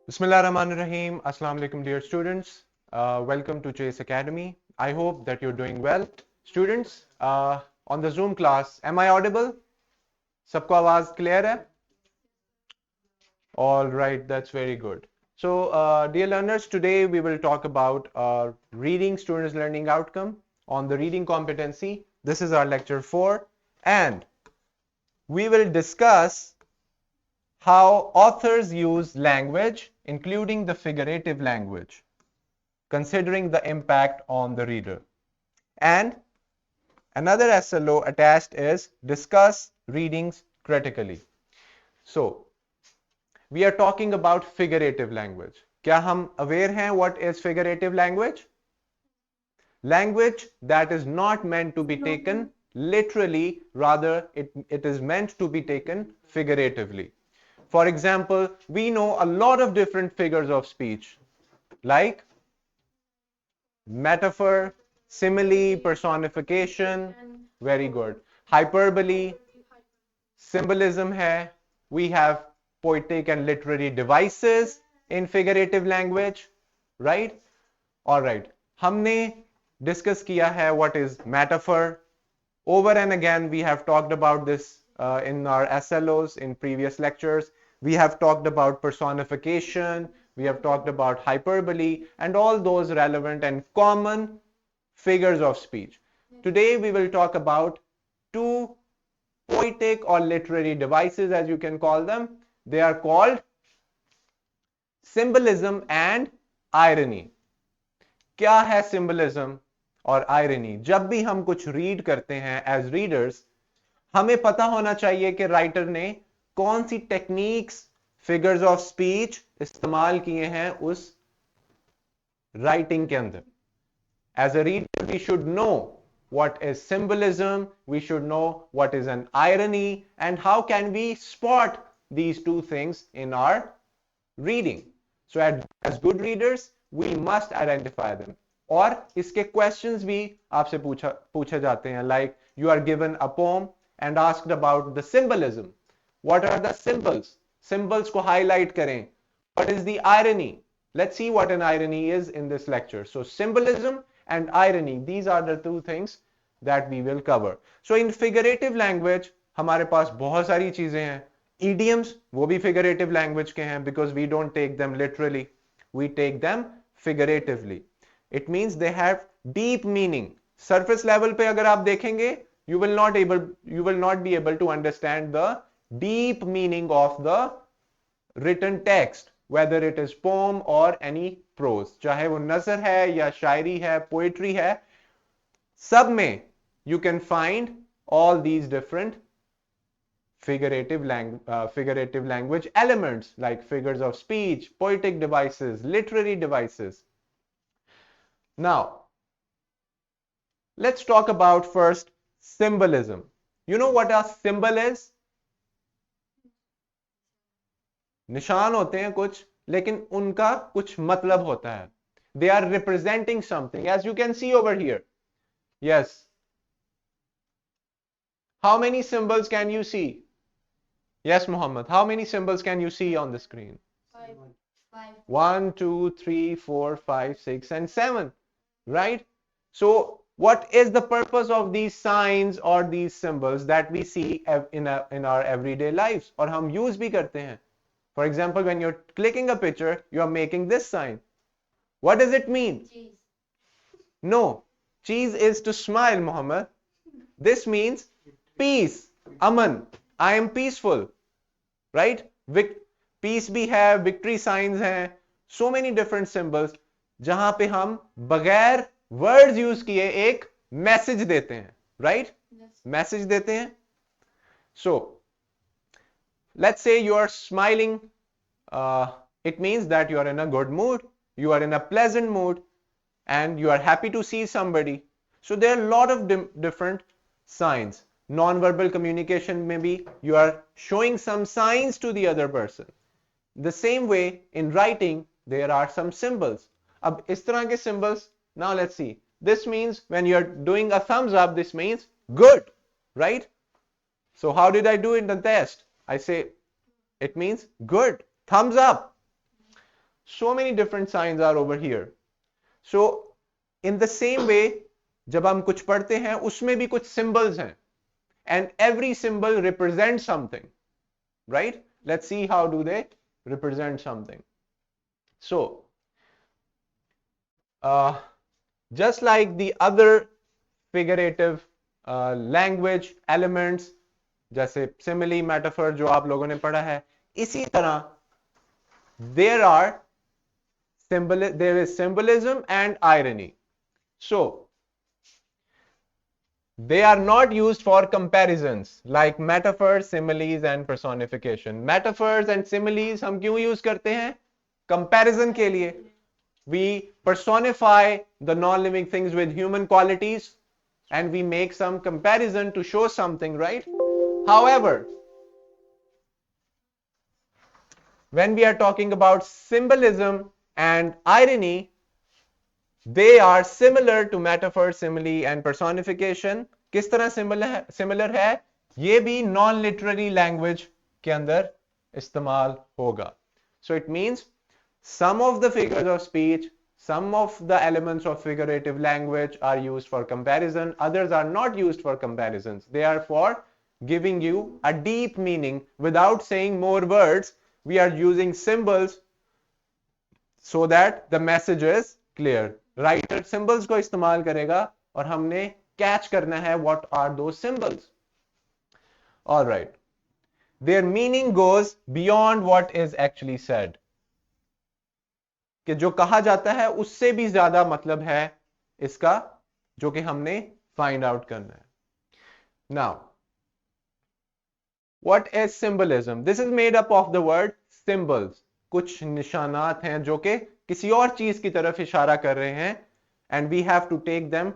Bismillah Rahman Rahim. Assalamu alaikum, dear students. Welcome to Chase Academy. I hope that you're doing well. Students, on the Zoom class, am I audible? Sabko आवाज clear hai? All right, that's very good. So, dear learners, today we will talk about reading students' learning outcome on the reading competency. This is our lecture 4, and we will discuss how authors use language, including the figurative language, considering the impact on the reader. And another SLO attached is discuss readings critically. So, we are talking about figurative language. क्या हम aware हैं what is figurative language? Language that is not meant to be taken literally, rather it is meant to be taken figuratively. For example, we know a lot of different figures of speech like metaphor, simile, personification, very good. Hyperbole, symbolism hai. We have poetic and literary devices in figurative language, right? All right. हमने discuss किया है what is metaphor. Over and again, we have talked about this in our SLOs in previous lectures. We have talked about personification, we have talked about hyperbole, and all those relevant and common figures of speech. Today, we will talk about two poetic or literary devices, as you can call them. They are called symbolism and irony. क्या है symbolism और irony? जब भी हम कुछ read करते हैं as readers, हमें पता होना चाहिए कि राइटर ने कौन सी टेक्निक्स, फिगर्स ऑफ स्पीच इस्तेमाल किए हैं उस राइटिंग के अंदर. As a reader, we should know what is symbolism, we should know what is an irony, and how can we spot these two things in our reading. So as good readers, we must identify them. और इसके questions भी आपसे पूछे जाते हैं, like you are given a poem and asked about the symbolism. What are the symbols? Symbols को highlight करें. What is the irony? Let's see what an irony is in this lecture. So symbolism and irony, these are the two things that we will cover. So in figurative language, हमारे पास बहुत सारी चीजें हैं. Idioms, वो भी figurative language के हैं because we don't take them literally. We take them figuratively. It means they have deep meaning. Surface level पे अगर आप देखेंगे, you will not be able to understand the deep meaning of the written text, whether it is poem or any prose. चाहे वो नज़र है या शायरी है, poetry है, सब में you can find all these different figurative language elements like figures of speech, poetic devices, literary devices. Now, let's talk about first symbolism. You know what a symbol is? निशान होते हैं कुछ, लेकिन उनका कुछ मतलब होता है. They are representing something, as you can see over here. Yes. How many symbols can you see? Yes, Muhammad. How many symbols can you see on the screen? Five. 1, 2, 3, 4, 5, 6, and 7. Right? So, what is the purpose of these signs or these symbols that we see in our everyday lives? और हम use भी करते हैं. For example, when you're clicking a picture, you are making this sign. What does it mean? Cheese. No. Cheese is to smile, Muhammad. This means peace. Aman. I am peaceful. Right? Peace भी है, victory signs हैं. So many different symbols. जहां पे हम बगैर words use किए एक message देते हैं. Right? Yes. Message देते हैं. So, let's say you are smiling. It means that you are in a good mood, you are in a pleasant mood, and you are happy to see somebody. So there are a lot of different signs. Non-verbal communication, maybe you are showing some signs to the other person. The same way in writing, there are some symbols. अब इस तरह के symbols, now let's see. This means when you're doing a thumbs up, this means good, right? So how did I do in the test? I say it means good, thumbs up. So many different signs are over here. So in the same way, जब हम कुछ पढ़ते हैं उसमें भी कुछ symbols हैं, and every symbol represents something, right? Let's see how do they represent something. So just like the other figurative language elements, जैसे simile, metaphor जो आप लोगों ने पढ़ा है, इसी तरह there is symbolism and irony. So they are not used for comparisons like metaphors, similes and personification. Metaphors and similes हम क्यों use करते हैं? Comparison के लिए. We personify the non-living things with human qualities and we make some comparison to show something, right? However, when we are talking about symbolism and irony, they are similar to metaphor, simile and personification. किस तरह similar है? ये भी non-literary language के अंदर इस्तेमाल होगा. So it means some of the figures of speech, some of the elements of figurative language are used for comparison, others are not used for comparisons. They are for giving you a deep meaning without saying more words. We are using symbols so that the message is clear. Writer symbols को इस्तेमाल करेगा और हमने catch करना है what are those symbols. All right. Their meaning goes beyond what is actually said. कि जो कहा जाता है उससे भी ज्यादा मतलब है इसका जो कि हमने find out करना है. Now, what is symbolism? This is made up of the word symbols. कुछ निशानात हैं जो कि किसी और चीज की तरफ इशारा कर रहे हैं and we have to take them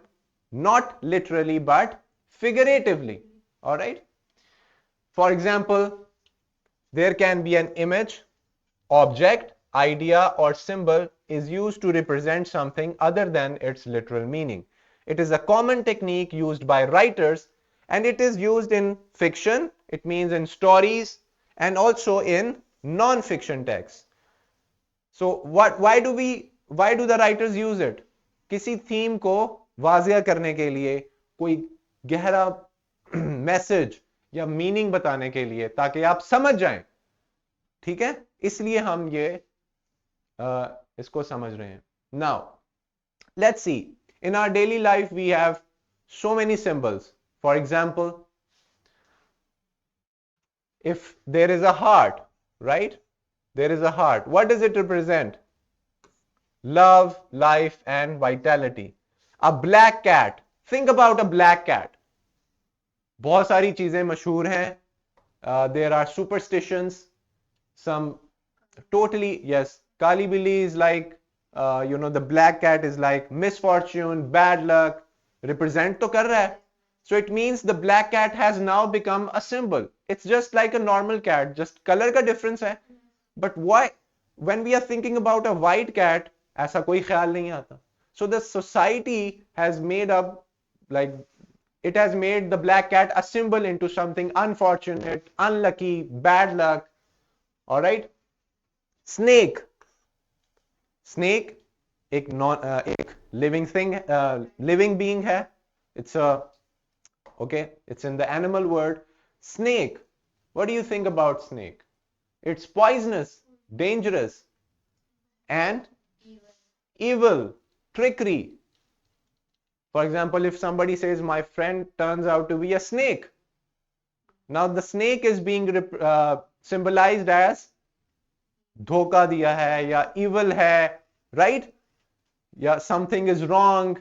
not literally but figuratively. All right? For example, there can be an image, object, idea or symbol is used to represent something other than its literal meaning. It is a common technique used by writers and it is used in fiction, it means in stories and also in non-fiction texts. So why do the writers use it? किसी theme को वाज़िया करने के लिए, कोई गहरा message या meaning बताने के लिए ताकि आप समझ जाएं. ठीक है? इसलिए हम ये इसको समझ रहे हैं. Now, let's see. In our daily life, we have so many symbols. For example, if there is a heart, right? There is a heart. What does it represent? Love, life, and vitality. A black cat. Think about a black cat. बहुत सारी चीजें मशहूर हैं. There are superstitions. Some totally, yes. Kali Billy is like, the black cat is like misfortune, bad luck. Represent to kar raha hai. So it means the black cat has now become a symbol. It's just like a normal cat, just color ka difference hai. But why? When we are thinking about a white cat, ऐसा कोई ख्याल नहीं आता. So the society has made up, like, it has made the black cat a symbol into something unfortunate, unlucky, bad luck. All right. Snake. Snake एक living thing, living being है. It's in the animal world. Snake. What do you think about snake? It's poisonous, dangerous, and evil, trickery. For example, if somebody says my friend turns out to be a snake, now the snake is being symbolized as धोखा दिया है या evil है, right? Yeah, something is wrong,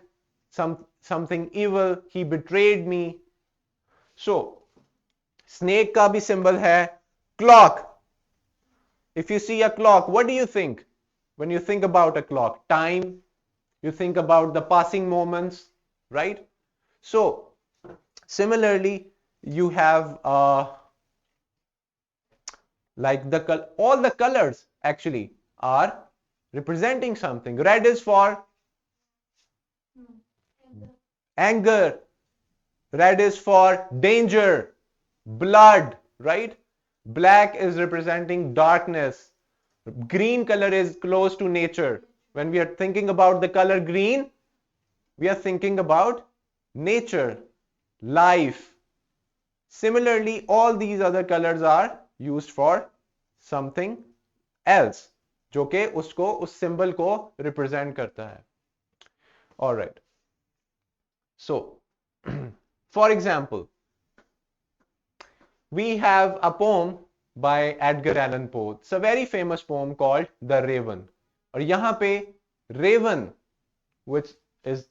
something evil, he betrayed me. So snake का भी symbol है clock. If you see a clock, what do you think when you think about a clock? Time. You think about the passing moments, right? So similarly, you have like all the colors actually are representing something. Red is for anger. Red is for danger, blood, right? Black is representing darkness, Green color is close to nature. When we are thinking about the color green, we are thinking about nature, life. Similarly, all these other colors are used for something else, जो कि उसको उस symbol को represent करता है. All right. So, for example, we have a poem by Edgar Allan Poe. It's a very famous poem called The Raven. और यहाँ पे Raven, which is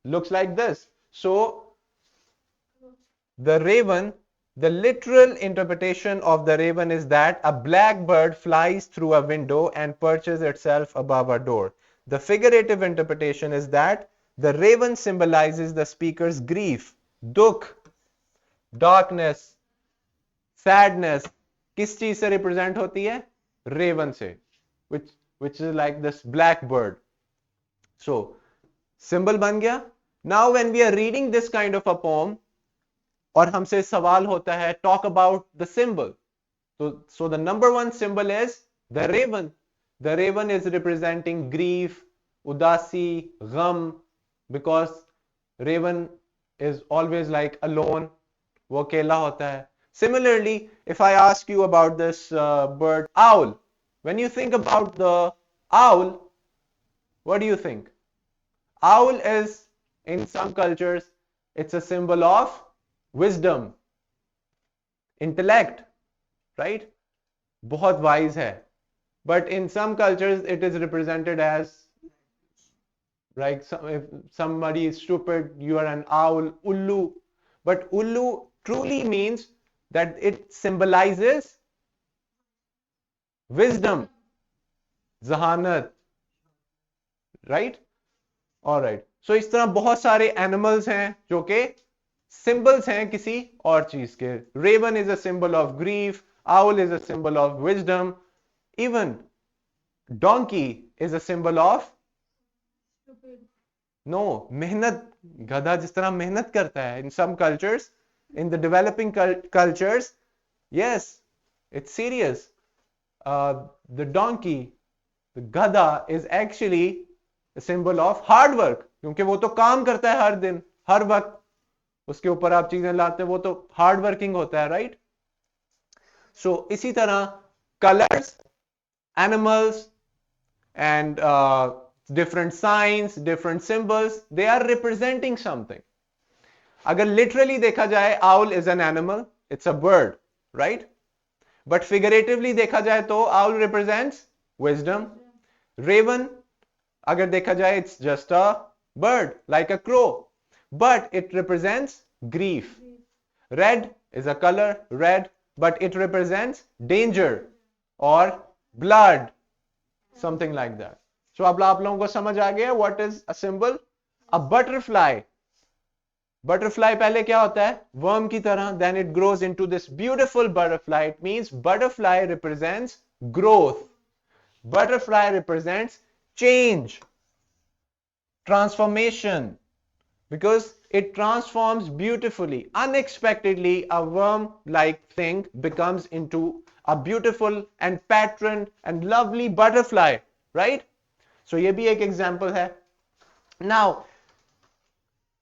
looks like this. So the raven, the literal interpretation of the raven is that a black bird flies through a window and perches itself above a door. The figurative interpretation is that the raven symbolizes the speaker's grief, dukh, darkness, sadness. किस चीज से represent होती है? Raven से, which is like this black bird. So symbol बन गया. Now when we are reading this kind of a poem, और हमसे सवाल होता है talk about the symbol. So the number one symbol is the raven. The raven is representing grief, udasi, gham, because raven is always like alone. वो अकेला होता है. Similarly, if I ask you about this bird, owl, when you think about the owl, what do you think? Owl is, in some cultures, it's a symbol of wisdom, intellect, right? बहुत wise है. But in some cultures, it is represented as, like, if somebody is stupid, you are an owl, ullu. But ullu truly means that it symbolizes wisdom, zahanat, right? All right. So इस तरह बहुत सारे animals हैं जो कि symbols हैं किसी और चीज के. Raven is a symbol of grief, owl is a symbol of wisdom, even donkey is a symbol of no, मेहनत. गधा जिस तरह मेहनत करता है. In some cultures, in the developing cultures, yes, it's serious. The donkey, the gada is actually a symbol of hard work, क्योंकि वो तो काम करता है हर दिन, हर वक्त उसके ऊपर आप चीजें लाते हैं, वो तो हार्ड वर्किंग होता है, राइट? सो इसी तरह colours, animals and different signs, different symbols, they are representing something. अगर literally देखा जाए, owl is an animal, it's a bird, right? But figuratively देखा जाए तो owl represents wisdom. Raven, अगर देखा जाए, it's just a bird, like a crow, but it represents grief. Red is a color, red, but it represents danger or blood, something like that. So अब आप लोगों को समझ आ गया what is a symbol? A butterfly. Butterfly पहले क्या होता है? Worm की तरह, then it grows into this beautiful butterfly. It means butterfly represents growth. Butterfly represents change, transformation, because it transforms beautifully. Unexpectedly, a worm-like thing becomes into a beautiful and patterned and lovely butterfly, right? So ये भी एक example है. Now,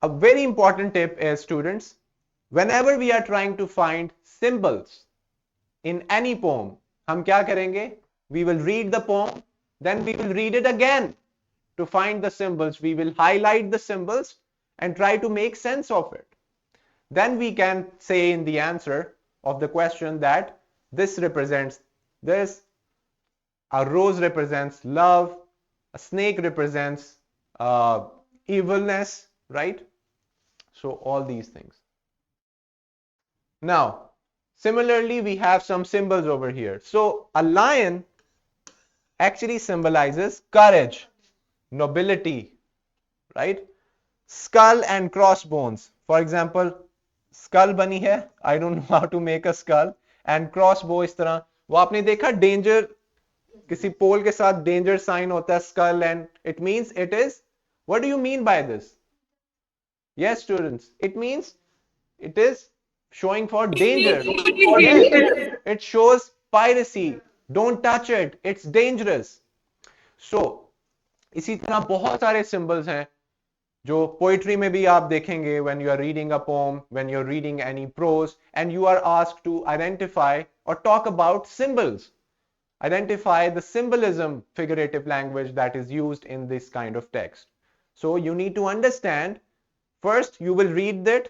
a very important tip is, students, whenever we are trying to find symbols in any poem, हम क्या करेंगे? We will read the poem, then we will read it again to find the symbols. We will highlight the symbols and try to make sense of it. Then we can say in the answer of the question that this represents this, a rose represents love, a snake represents evilness, right? So all these things. Now, similarly, we have some symbols over here. So a lion actually symbolizes courage, nobility, right? Skull and crossbones. For example, skull बनी है. I don't know how to make a skull. And crossbow इस तरह. वो आपने देखा danger, किसी pole के साथ danger sign होता है, skull, and it means it is. What do you mean by this? Yes, students. It means it is showing for danger. Yes. It shows piracy, Don't touch it, it's dangerous. So इसी तरह बहुत सारे symbols हैं जो poetry में भी आप देखेंगे. When you are reading a poem, when you're reading any prose and you are asked to identify or talk about symbols, identify the symbolism, figurative language that is used in this kind of text. So you need to understand, first you will read that,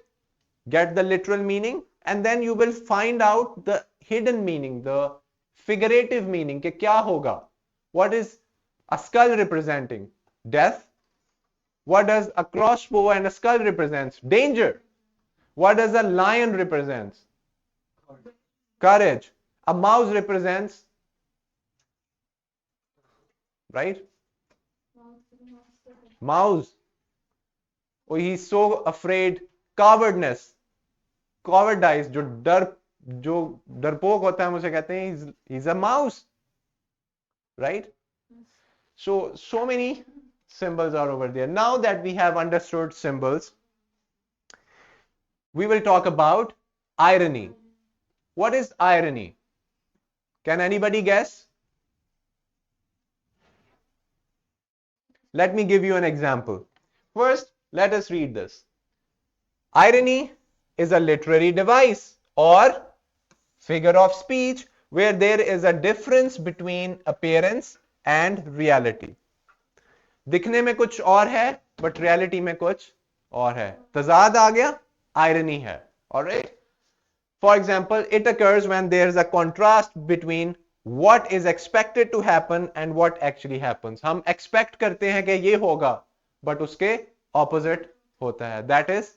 get the literal meaning, and then you will find out the hidden meaning, the figurative meaning कि क्या होगा. What is a skull representing? Death. What does a crossbow and a skull represents? Danger. What does a lion represents? Courage. A mouse represents, right? Mouse. Oh, he's so afraid. Cowardness. Cowardice. जो डरपोक होता है हम उसे कहते हैं he's a mouse, right? So many symbols are over there. Now that we have understood symbols, we will talk about irony. What is irony? Can anybody guess? Let me give you an example. First, let us read this. Irony is a literary device or figure of speech where there is a difference between appearance and reality. दिखने में कुछ और है but reality में कुछ और है. तजाद आ गया, irony है. Alright? For example, it occurs when there is a contrast between what is expected to happen and what actually happens. हम expect करते हैं कि ये होगा but उसके opposite होता है. That is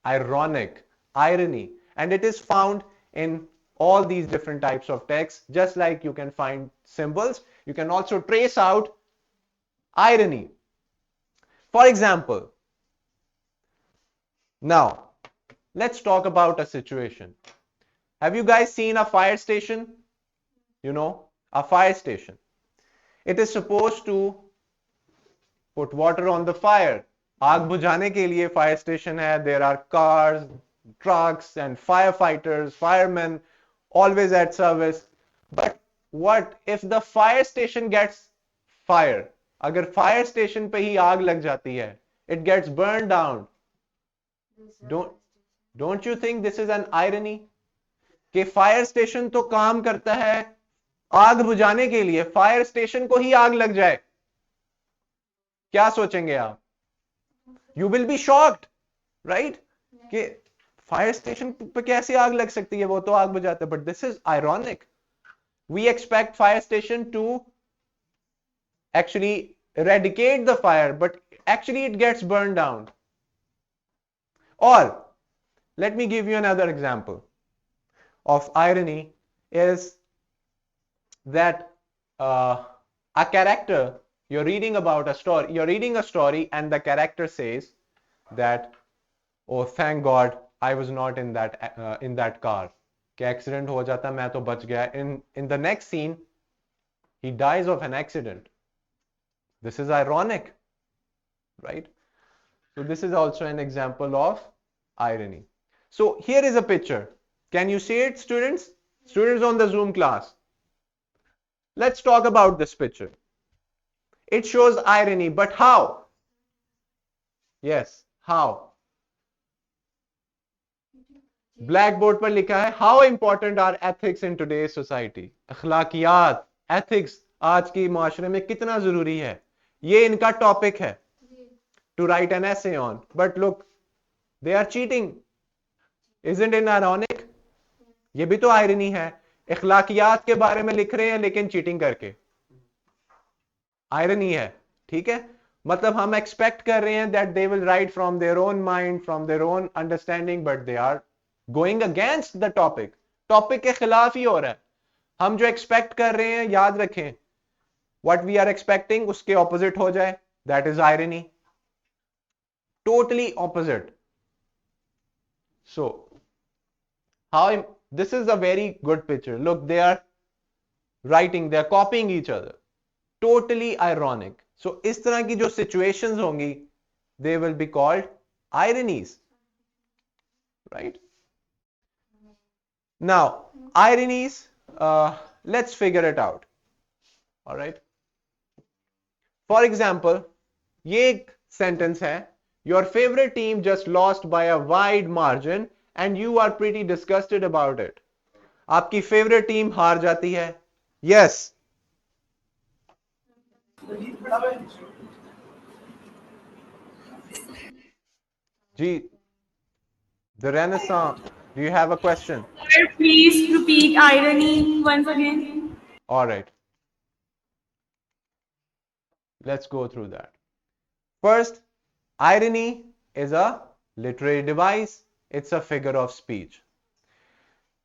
ironic, irony, and it is found in all these different types of texts. Just like you can find symbols, you can also trace out irony. For example, now let's talk about a situation. Have you guys seen a fire station? You know, a fire station. It is supposed to put water on the fire. आग बुझाने के लिए fire station है. There are cars, trucks and firefighters, firemen always at service. But what if the fire station gets fire? अगर fire station पे ही आग लग जाती है, it gets burned down. Don't you think this is an irony? कि fire station तो काम करता है आग बुझाने के लिए, fire station को ही आग लग जाए, क्या सोचेंगे आप? You will be shocked, right? कि fire station पे कैसे आग लग सकती है, वो तो आग बुझाता है. But this is ironic. We expect fire station to actually eradicate the fire, but actually it gets burned down. Or let me give you another example of irony is that a character, you're reading about a story, you're reading a story and the character says that, oh thank God I was not in that car, कि accident हो जाता मैं तो बच गया. In the next scene he dies of an accident. This is ironic, right? So this is also an example of irony. So here is a picture. Can you see it, students? Students on the Zoom class. Let's talk about this picture. It shows irony, but how? Yes, how? Blackboard पर लिखा है, how important are ethics in today's society? अखलाकियात, ethics आज की माशरे में कितना जरूरी है? ये इनका टॉपिक है. To write an essay on. But look, they are cheating. Isn't it ironic? ये भी तो irony है. अखलाकियात के बारे में लिख रहे हैं लेकिन चीटिंग करके. Irony है, ठीक है? मतलब हम expect कर रहे हैं that they will write from their own mind, from their own understanding, but they are going against the topic. Topic के खिलाफ ही हो रहा है. हम जो expect कर रहे हैं, याद रखें, what we are expecting उसके opposite हो जाए. That is irony. Totally opposite. So, this is a very good picture. Look, they are writing, they are copying each other. Totally ironic. So, इस तरह की जो situations होंगी, they will be called ironies. Right? Now, ironies, let's figure it out. Alright, for example ये एक sentence है, your favourite team just lost by a wide margin and you are pretty disgusted about it. आपकी favourite team हार जाती है, yes जी, the Renaissance, do you have a question? Sir, please repeat irony once again. All right, let's go through that. First, irony is a literary device. It's a figure of speech.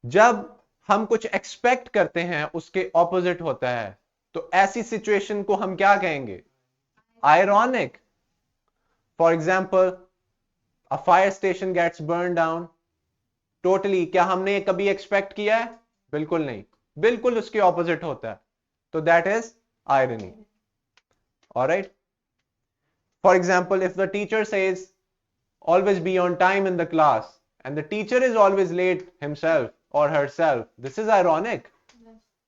जब हम कुछ expect करते हैं उसके opposite होता है, तो ऐसी सिचुएशन को हम क्या कहेंगे? Ironic. For example, a fire station gets burn down. Totally क्या हमने कभी एक्सपेक्ट किया है? बिल्कुल नहीं, बिल्कुल उसके ऑपोजिट होता है, तो that is irony. Alright, for example, if the teacher says always be on time in the class and the teacher is always late himself or herself, this is ironic.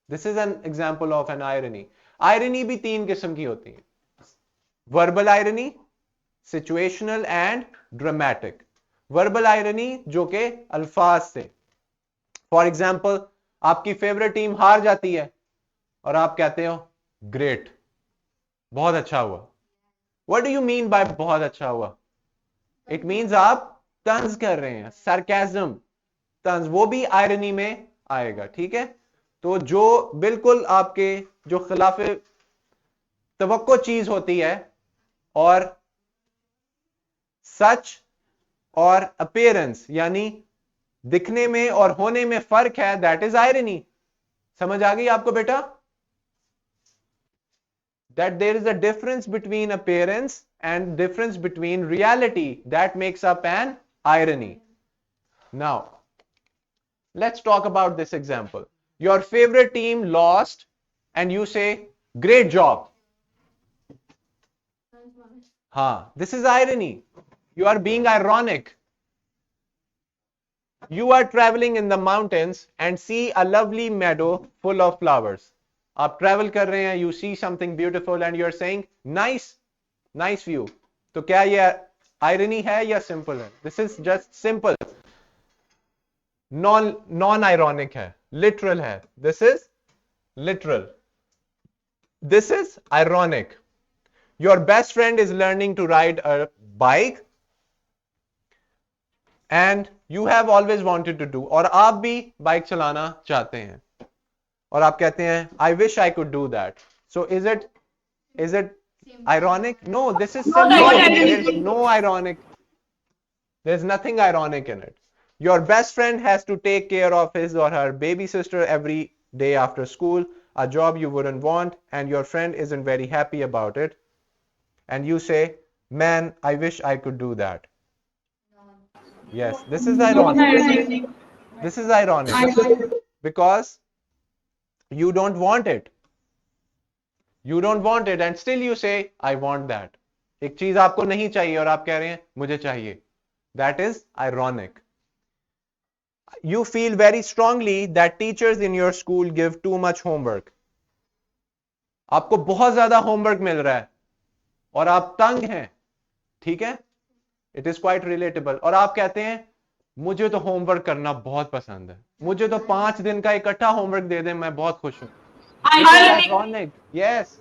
This is an example of an irony. Irony भी तीन किस्म की होती है, verbal irony, situational and dramatic. Verbal irony जो के अल्फाज से, फॉर एग्जाम्पल आपकी फेवरेट टीम हार जाती है और आप कहते हो ग्रेट, बहुत अच्छा हुआ। What do you mean by बहुत अच्छा हुआ? इट मीन्स आप तंज कर रहे हैं, सरकाज़म, तंज, वो भी आयरनी में आएगा, ठीक है। तो जो बिल्कुल आपके जो खिलाफ तवक्को चीज होती है और सच और अपीयरेंस यानी दिखने में और होने में फर्क है, दैट इज आयरनी। समझ आ गई आपको बेटा? That there is a difference between appearance and difference between reality, that makes up an irony. Now let's talk about this example. Your favorite team lost and you say great job. This is irony. You are being ironic. You are traveling in the mountains and see a lovely meadow full of flowers. आप travel कर रहे हैं, you see something beautiful and you are saying nice view. तो क्या ये irony है या simple है? This is just simple, non ironic है, लिटरल है। This is literal, this is ironic. Your best friend is learning to ride a bike and you have always wanted to do, और आप भी bike चलाना चाहते हैं और आप कहते हैं I wish I could do that. So is it ironic? No, this is simple. There's no ironic. There's nothing ironic in it. Your best friend has to take care of his or her baby sister every day after school, a job you wouldn't want, and your friend isn't very happy about it. And you say, man, I wish I could do that. Yes, this is ironic. This is ironic because you don't want it. You don't want it and still you say I want that. एक चीज आपको नहीं चाहिए और आप कह रहे हैं मुझे चाहिए. That is ironic. You feel very strongly that teachers in your school give too much homework. आपको बहुत ज्यादा होमवर्क मिल रहा है और आप तंग हैं, ठीक है? It is quite relatable. और आप कहते हैं मुझे तो होमवर्क करना बहुत पसंद है, मुझे तो 5 दिन का इकट्ठा होमवर्क दे दें, मैं बहुत खुश हूं. This is ironic. Yes,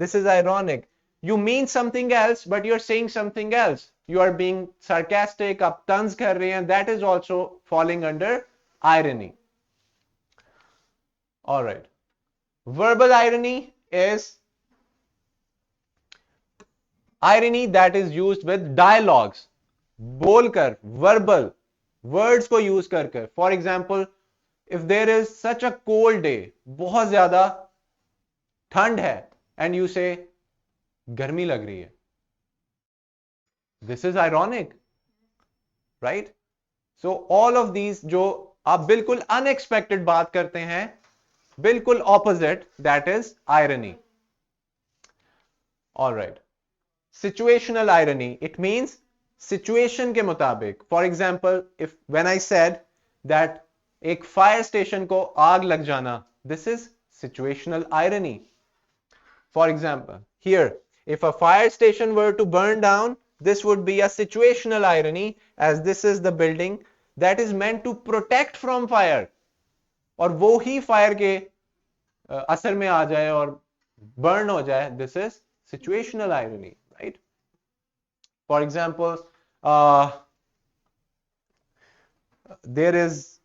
this is ironic. You mean something else, but you're saying something else. You are being sarcastic, आप तंज कर रहे हैं. That is also falling under irony. All right. Verbal irony is irony that is used with dialogues. बोलकर, verbal, words को use कर. For example, if there is such a cold day, बहुत ज्यादा ठंड है, and you say गर्मी लग रही है, this is ironic, right? So all of these जो आप बिल्कुल unexpected बात करते हैं, बिल्कुल opposite, that is irony. All right. Situational irony, it means situation के मुताबिक. For example, if when I said that एक फायर स्टेशन को आग लग जाना, this is situational irony. For example, here, if a fire station were to burn down, this would be a situational irony, as this is the building that is meant to protect from fire. और वो ही fire के असर में आ जाए और burn हो जाए, this is situational irony, right? For example, there is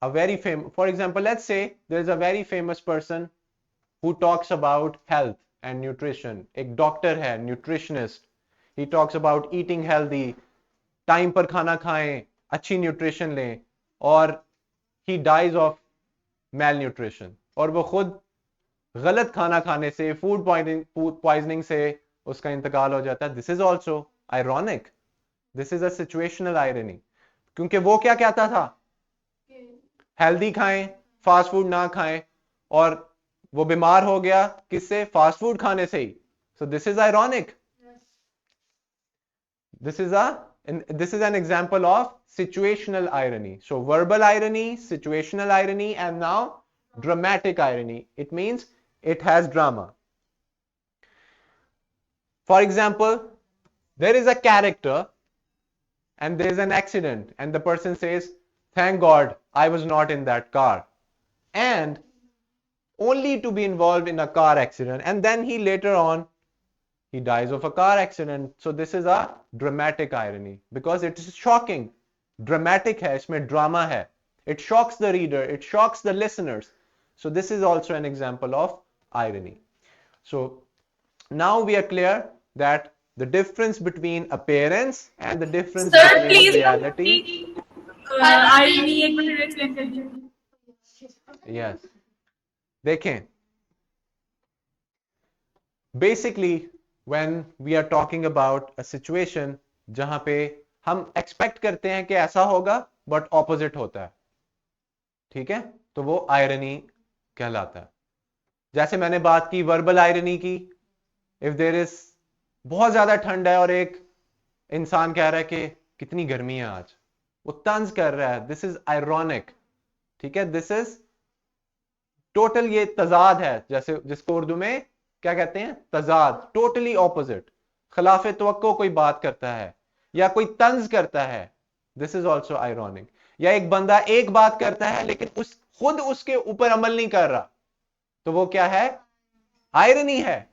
a very famous, for example, let's say there is a very famous person who talks about health and nutrition. एक डॉक्टर है, nutritionist. He talks about eating healthy, time पर खाना खाएं, अच्छी nutrition लें, और he dies of malnutrition. और वो खुद गलत खाना खाने से, फूड पॉइजनिंग से उसका इंतकाल हो जाता है. This is also ironic. This is a situational irony. क्योंकि वो क्या कहता था, हेल्दी खाएं, फास्ट फूड ना खाएं, और वो बीमार हो गया किससे, फास्ट फूड खाने से ही. So this is ironic. This is an example of situational irony. So verbal irony, situational irony, and now dramatic irony. It means it has drama. For example, there is a character and there is an accident and the person says, thank God I was not in that car, and only to be involved in a car accident, and then he later on he dies of a car accident. So this is a dramatic irony because it is shocking. Dramatic hai, isme drama hai. It shocks the reader, it shocks the listeners. So this is also an example of irony. So now we are clear that the difference between appearance and the difference Sir, between please reality. irony एक minute explain करिए. Yes. देखें. Basically, when we are talking about a situation जहां पे हम expect करते हैं कि ऐसा होगा बट ऑपोजिट होता है, ठीक है, तो वो आयरनी कहलाता है. जैसे मैंने बात की वर्बल आयरनी की. इफ देयर इज, बहुत ज्यादा ठंड है और एक इंसान कह रहा है कि कितनी गर्मी है आज, वो तंज कर रहा है, दिस इज आयरॉनिक. ठीक है, दिस इज टोटल, ये तजाद है, जैसे जिसको उर्दू में क्या कहते हैं, तजाद, टोटली ऑपोजिट. खिलाफे तवक्को कोई बात करता है या कोई तंज करता है, दिस इज ऑल्सो आयरॉनिक. या एक बंदा एक बात करता है लेकिन खुद उसके ऊपर अमल नहीं कर रहा, तो वो क्या है, आयरनी है.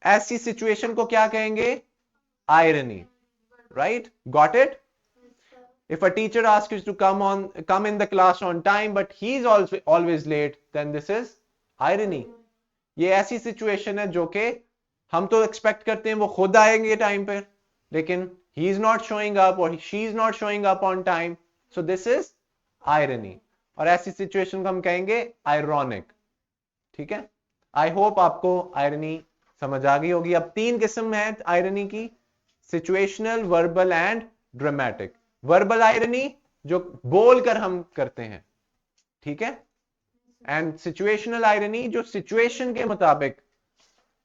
ऐसी सिचुएशन को क्या कहेंगे, irony. Right, got it? If a teacher asks you to come in the class on time but he is always late, then this is irony. ये ऐसी सिचुएशन है जो कि हम तो एक्सपेक्ट करते हैं वो खुद आएंगे टाइम पर, लेकिन he is not showing up or she is not showing up on time, so this is irony. और ऐसी सिचुएशन को हम कहेंगे ironic. ठीक है, आई होप आपको आयरनी समझ आ गई होगी. अब 3 किस्म है आयरनी की, situational, verbal and dramatic. Verbal irony जो बोलकर हम करते हैं, ठीक है, एंड सिचुएशनल आयरनी जो सिचुएशन के मुताबिक,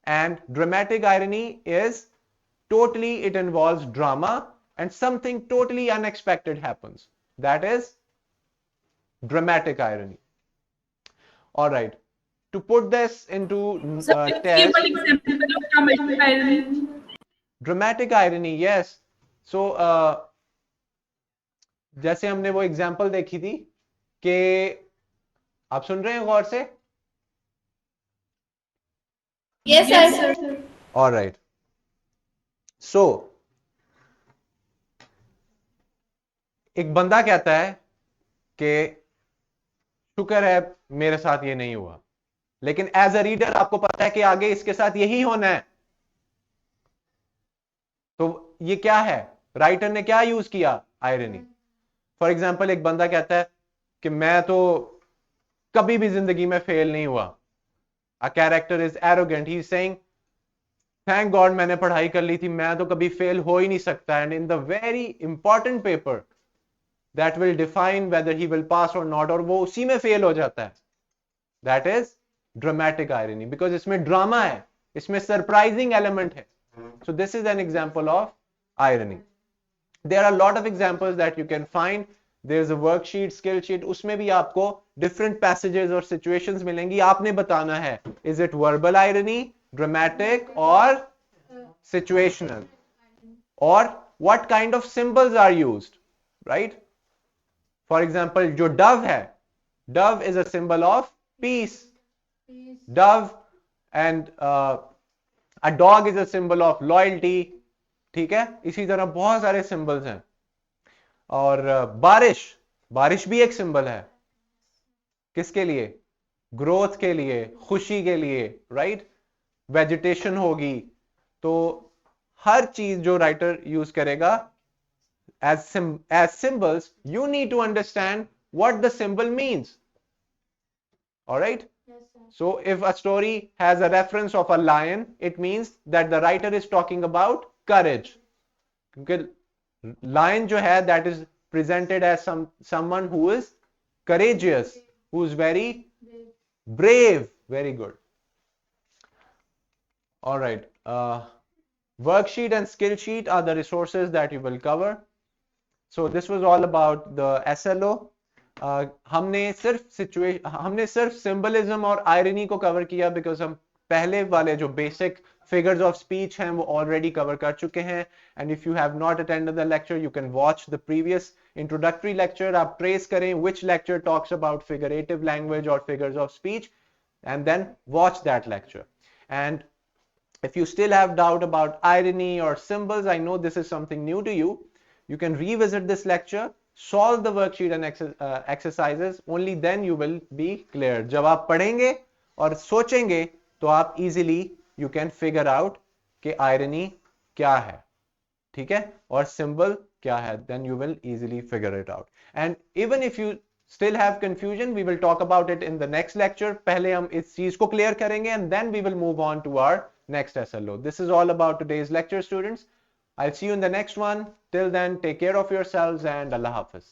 and dramatic irony is totally, it involves drama and something totally unexpected happens, that is dramatic irony. Alright, to put this into test, dramatic irony, yes. So जैसे हमने वो example देखी थी कि, आप सुन रहे हैं गौर से? Yes, sir. All right. So एक बंदा कहता है कि शुक्र है मेरे साथ ये नहीं हुआ, लेकिन एज अ रीडर आपको पता है कि आगे इसके साथ यही होना है. तो ये क्या है, राइटर ने क्या यूज किया, आयरनी. फॉर एग्जाम्पल, एक बंदा कहता है कि मैं तो कभी भी जिंदगी में फेल नहीं हुआ. A character is arrogant, he is saying thank God मैंने पढ़ाई कर ली थी, मैं तो कभी फेल हो ही नहीं सकता. And in the very important paper that will define weather he will pass और नॉट, और वो उसी में फेल हो जाता है. That is dramatic irony, because इसमें ड्रामा है, इसमें सरप्राइजिंग एलिमेंट है. So this is an example of irony. There are a lot of examples that you can find there is a worksheet, skill sheet, उसमें भी आपको different passages और situations मिलेंगी. आपने बताना है is it verbal irony, dramatic और situational, और what kind of symbols are used, right. For example जो डव है, dove is a symbol of peace. Dove and a dog is a symbol of loyalty. ठीक है, इसी तरह बहुत सारे सिंबल्स हैं. और बारिश, बारिश भी एक सिंबल है. किसके लिए? ग्रोथ के लिए, खुशी के लिए, राइट. वेजिटेशन होगी. तो हर चीज जो राइटर यूज करेगा as symbols, you need to understand what the symbol means. All right. So if a story has a reference of a lion, it means that the writer is talking about courage. क्योंकि lion जो है, that is presented as someone who is courageous, who is very brave. Very good. All right. Worksheet and skill sheet are the resources that you will cover. So this was all about the SLO. हमने सिर्फ symbolism और irony को cover किया because हम पहले वाले जो basic figures of speech हैं वो ऑलरेडी कवर कर चुके हैं. And if you have not attended the lecture, you can watch the previous introductory lecture. आप ट्रेस करें which lecture talks about figurative language और figures of speech, and then watch that lecture. And if you still have doubt about irony or symbols, I know this is something new to you. You can revisit this lecture, solve the worksheet and exercises. Only then you will be clear. जब आप पढ़ेंगे और सोचेंगे तो आप easily you can figure out कि irony क्या है, ठीक है, और symbol क्या है. Then you will easily figure it out. And even if you still have confusion, we will talk about it in the next lecture. पहले हम इस चीज को clear करेंगे and then we will move on to our next SLO. This is all about today's lecture, students. I'll see you in the next one. Till then, take care of yourselves and Allah Hafiz.